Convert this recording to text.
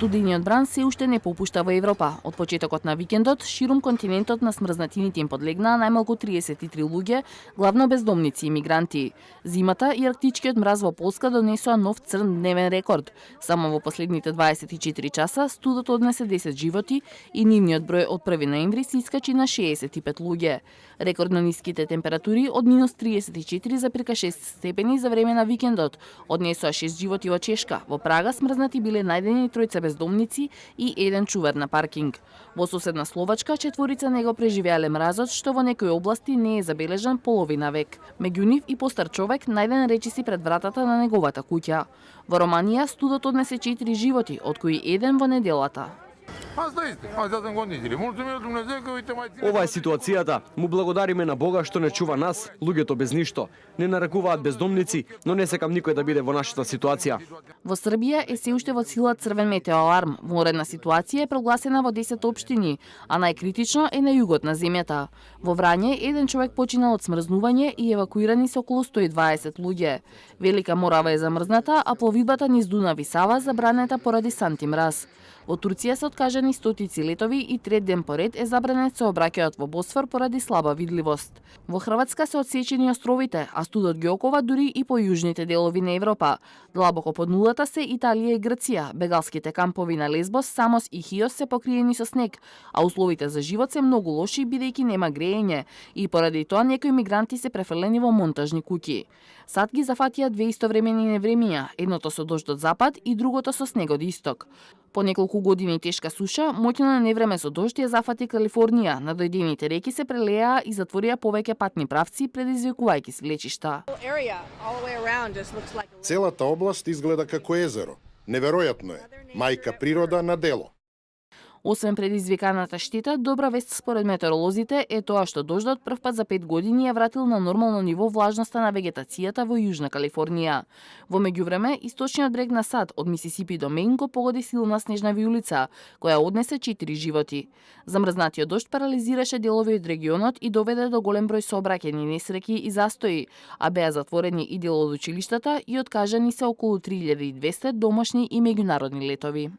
Студениот бран се уште не попушта во Европа. Од почетокот на викендот, ширум континентот на смрзнатините им подлегнаа најмалку 33 луѓе, главно бездомници и мигранти. Зимата и арктичкиот мраз во Полска донесоа нов црн дневен рекорд. Само во последните 24 часа студот однесе 10 животи и нивниот број од 1 ноември се искачи на 65 луѓе. Рекордно ниските температури од минус 34,6 степени за време на викендот однесоа 6 животи во Чешка. Во Прага смрзнати биле најдени тројца бездомници и еден чувар на паркинг. Во соседна Словачка четворица не го преживеале мразот, што во некои области не е забележан половина век. Меѓу нив и постар човек најден речиси пред вратата на неговата куќа. Во Романија студот однесе 4 животи, од кои еден во неделата. Ова е ситуацијата. Му благодариме на Бога што не чува нас, луѓето без ништо. Не нарекуваат бездомници, но не сакам никој да биде во нашата ситуација. Во Србија е се уште во сила црвен метеоаларм. Вонредна ситуација е прогласена во 10 општини, а најкритично е на југот на земјата. Во Врање еден човек починал од смрзнување и евакуирани се околу 120 луѓе. Велика Морава е замрзната, а пловидбата низ Дунав и Сава забранета поради санти мраз. Во Турција се откажани стотици летови и трет ден поред е забранет сообраќајот во Босфор поради слаба видливост. Во Хрватска се одсечени островите, а студот ги окова дури и по јужните делови на Европа. Длабоко под нулата се Италија и Грција. Бегалските кампови на Лесбос, Самос и Хиос се покриени со снег, а условите за живот се многу лоши бидејќи нема греење и поради тоа некои мигранти се префрлени во монтажни куќи. Сад ги зафатија две истовремени невремија, едното со дожд од запад и другото со снег од исток. По неколку години тешка суша, моќно невреме со дожд ја зафати Калифорнија. Надојдените реки се прелеа и затворија повеќе патни правци, предизвикувајќи свлечишта. Целата област изгледа како езеро. Неверојатно е. Мајка природа на дело. Освен предизвиканата штета, добра вест според метеоролозите е тоа што дождот првпат за 5 години ја вратил на нормално ниво влажноста на вегетацијата во Јужна Калифорнија. Во меѓувреме, источниот брег на Сад од Мисисипи до Мејн го погоди силна снежна вијулица, која однесе 4 животи. Замрзнатиот дожд парализираше делови од регионот и доведе до голем број сообраќајни несреќи и застои, а беа затворени и дел од училиштата и откажани се околу 3200 домашни и меѓународни летови.